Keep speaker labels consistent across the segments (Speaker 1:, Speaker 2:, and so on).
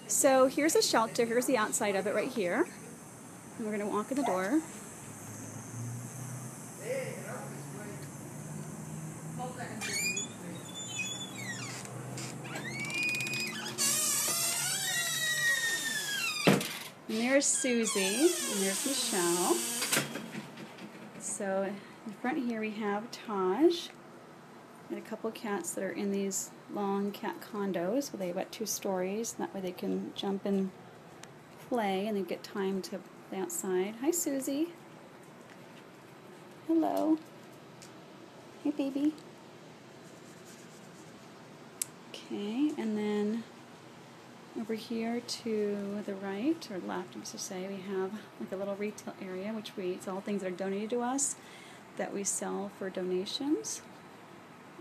Speaker 1: So here's a shelter. Here's the outside of it right here. And we're going to walk in the door. And there's Susie, and there's Michelle. So in front here we have Taj, and a couple of cats that are in these long cat condos. They have about 2 stories, and that way they can jump and play, and they get time to play outside. Hi, Susie. Hello. Hey, baby. Okay, and then over here to the right, or left, I should say, we have like a little retail area, which it's all things that are donated to us that we sell for donations.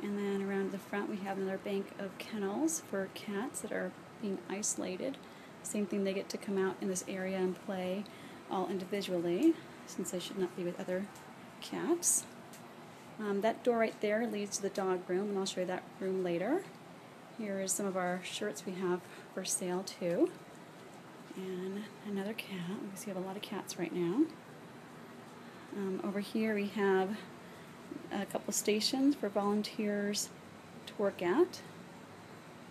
Speaker 1: And then around the front we have another bank of kennels for cats that are being isolated. Same thing, they get to come out in this area and play all individually, since they should not be with other cats. That door right there leads to the dog room, and I'll show you that room later. Here is some of our shirts we have for sale too. And another cat. We see we have a lot of cats right now. Over here we have a couple stations for volunteers to work at.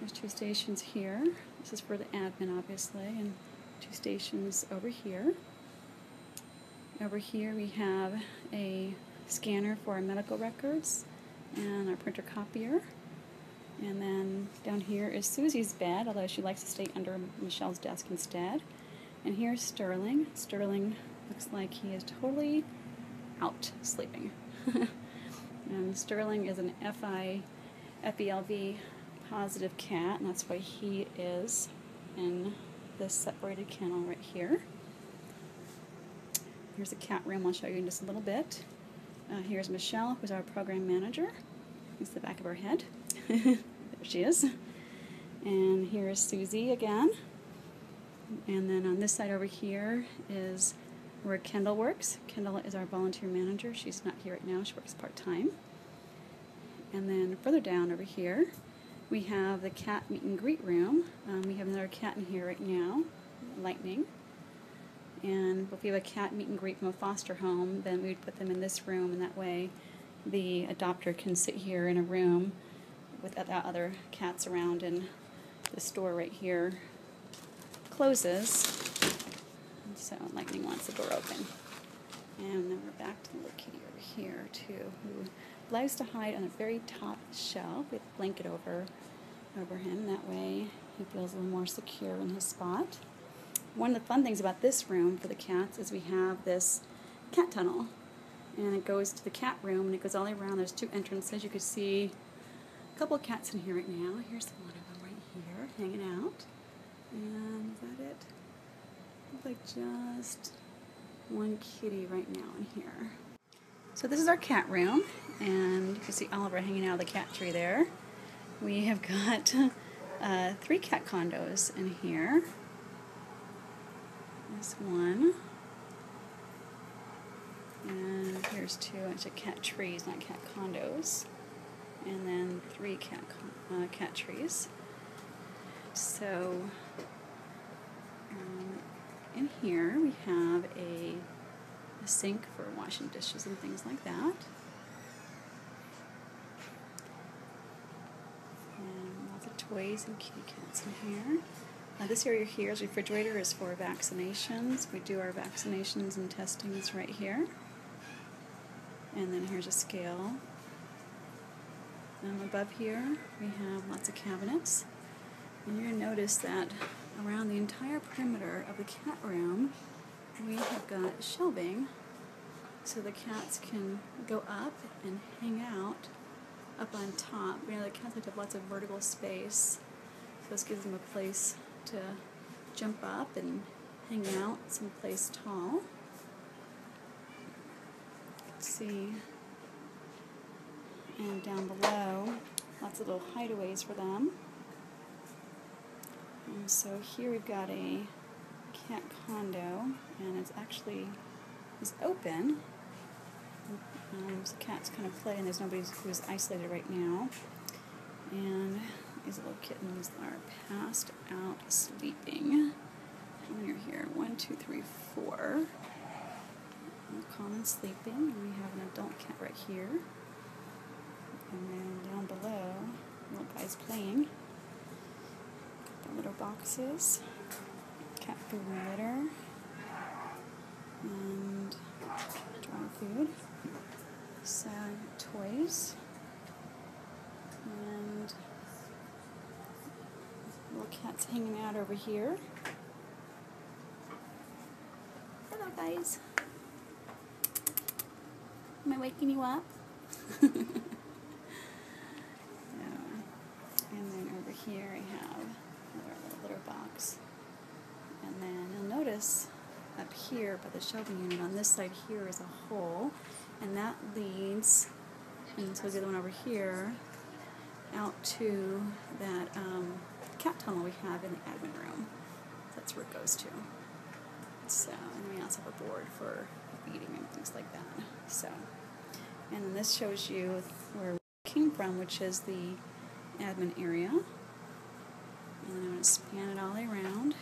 Speaker 1: There's 2 stations here. This is for the admin, obviously, and 2 stations over here. Over here we have a scanner for our medical records and our printer copier. And then down here is Susie's bed, although she likes to stay under Michelle's desk instead. And here's Sterling. Sterling looks like he is totally out sleeping. And Sterling is an FeLV positive cat, and that's why he is in this separated kennel right here. Here's the cat room I'll show you in just a little bit. Here's Michelle, who's our program manager. Here's the back of her head. There she is. And here's Susie again. And then on this side over here is where Kendall works. Kendall is our volunteer manager. She's not here right now. She works part-time. And then further down over here, we have the cat meet and greet room. We have another cat in here right now, Lightning. And if we have a cat meet and greet from a foster home, then we would put them in this room, and that way the adopter can sit here in a room without other cats around, and the store right here closes. And so Lightning wants the door open. And then we're back to the little kitty over here too, who likes to hide on the very top shelf with a blanket over him. That way he feels a little more secure in his spot. One of the fun things about this room for the cats is we have this cat tunnel, and it goes to the cat room, and it goes all the way around. There's 2 entrances. You can see a couple of cats in here right now. Here's one of them right here hanging out. And is that it? Looks like just one kitty right now in here. So this is our cat room, and you can see Oliver hanging out of the cat tree there. We have got 3 cat condos in here. There's one. And here's 2. It's cat trees, not cat condos. And then 3 cat trees. So in here we have a sink for washing dishes and things like that. And lots of toys and kitty cats in here. This area here is refrigerator is for vaccinations. We do our vaccinations and testings right here. And then here's a scale. Above here we have lots of cabinets. And you're going to notice that around the entire perimeter of the cat room we have got shelving so the cats can go up and hang out up on top. You know, the cats like to have lots of vertical space, so this gives them a place to jump up and hang out someplace tall. Let's see. And down below, lots of little hideaways for them. And so here we've got a cat condo, and it's actually open. So cats kind of play, and there's nobody who's isolated right now. And These little kittens are passed out sleeping. How many are here? 1, 2, 3, 4. Common sleeping. And we have an adult cat right here. And then down below, little guy's playing. The litter boxes, cat food and litter, and dry food, sad toys, and little cats hanging out over here. Hello guys. Am I waking you up? And then over here I have another little litter box. And then you'll notice up here by the shelving unit on this side here is a hole, and that leads, and so the other one over here, out to that cat tunnel we have in the admin room. That's where it goes to. So, and we also have a board for feeding and things like that. So, and then this shows you where we came from, which is the admin area. And then I'm going to span it all the way around.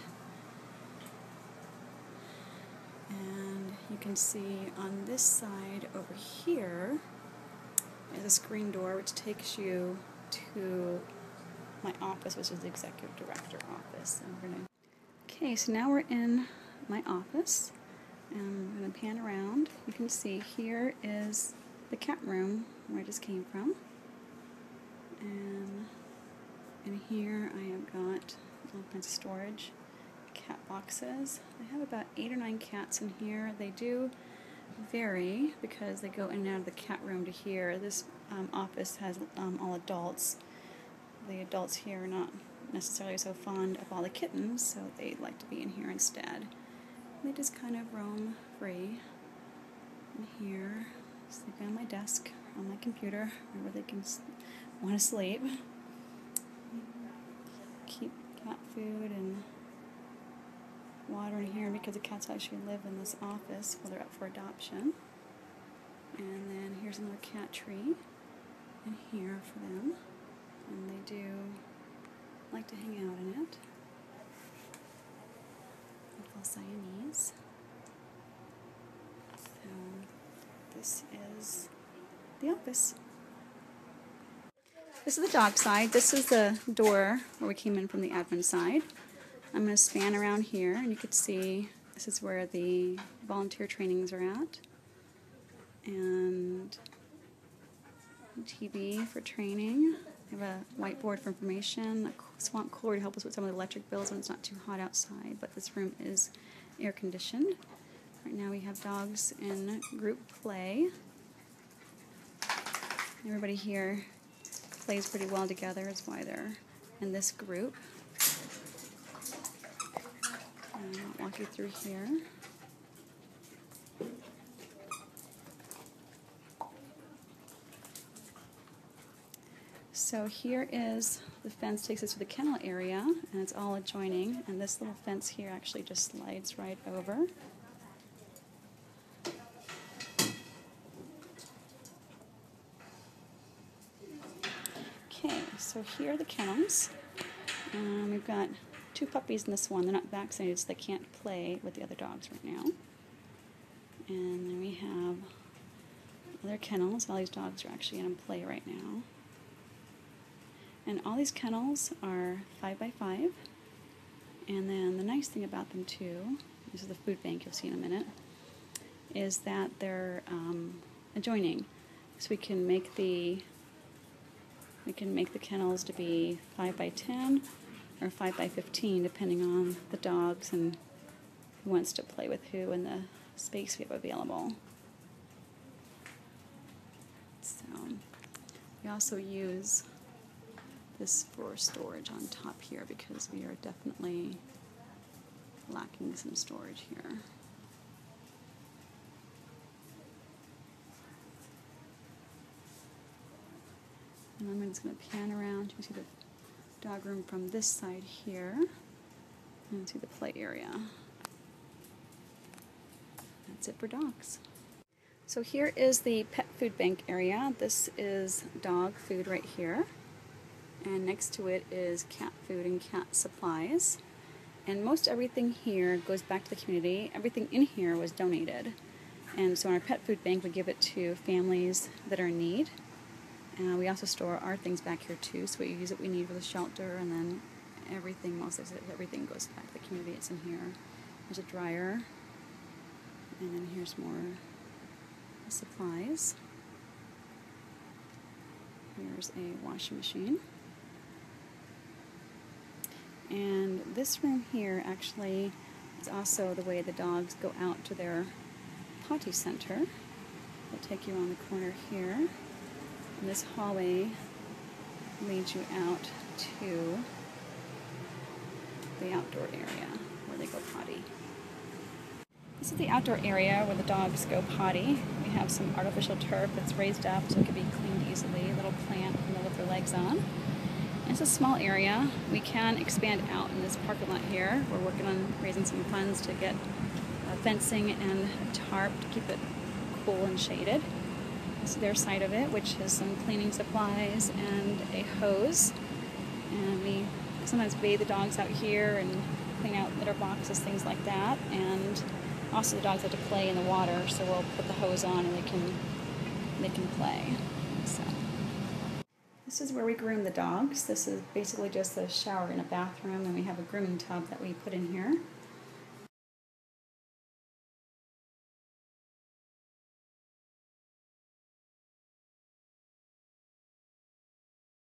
Speaker 1: And you can see on this side over here is a screen door which takes you to my office, which is the executive director office. Okay, so now we're in my office, and I'm going to pan around. You can see here is the cat room where I just came from. And in here I have got all kinds of storage, cat boxes. I have about 8 or 9 cats in here. They do vary because they go in and out of the cat room to here. This office has all adults. The adults here are not necessarily so fond of all the kittens, so they like to be in here instead. They just kind of roam free in here. Sleep on my desk, on my computer, where they can want to sleep. Keep cat food and water in here because the cats actually live in this office while they're up for adoption. And then here's another cat tree in here for them. And they do like to hang out in it. Little Siamese. So this is the office. This is the dog side. This is the door where we came in from the admin side. I'm going to span around here, and you can see this is where the volunteer trainings are at. And TV for training. We have a whiteboard for information, a swamp cooler to help us with some of the electric bills when it's not too hot outside, but this room is air conditioned. Right now we have dogs in group play. Everybody here plays pretty well together, is why they're in this group. And I'll walk you through here. So here is the fence, takes us to the kennel area, and it's all adjoining, and this little fence here actually just slides right over. Okay, so here are the kennels. We've got 2 puppies in this one. They're not vaccinated, so they can't play with the other dogs right now. And then we have other kennels. All these dogs are actually in play right now. And all these kennels are 5x5. And then the nice thing about them too, this is the food bank you'll see in a minute, is that they're adjoining. So we can make the kennels to be 5x10 or 5x15 depending on the dogs and who wants to play with who and the space we have available. So we also use this for storage on top here because we are definitely lacking some storage here. And I'm just going to pan around. You can see the dog room from this side here. And see the play area. That's it for dogs. So here is the pet food bank area. This is dog food right here. And next to it is cat food and cat supplies. And most everything here goes back to the community. Everything in here was donated. And so in our pet food bank, we give it to families that are in need. We also store our things back here too, so we use what we need for the shelter, and then everything, most of everything goes back to the community. It's in here. There's a dryer, and then here's more supplies. Here's a washing machine. And this room here actually is also the way the dogs go out to their potty center. We'll take you around the corner here. And this hallway leads you out to the outdoor area where they go potty. This is the outdoor area where the dogs go potty. We have some artificial turf that's raised up so it can be cleaned easily. A little plant for them to lift their legs on. And it's a small area. We can expand out in this parking lot here. We're working on raising some funds to get fencing and a tarp to keep it cool and shaded. This is their side of it, which has some cleaning supplies and a hose. And we sometimes bathe the dogs out here and clean out litter boxes, things like that. And also the dogs have to play in the water, so we'll put the hose on and they can play. So this is where we groom the dogs. This is basically just a shower and a bathroom, and we have a grooming tub that we put in here.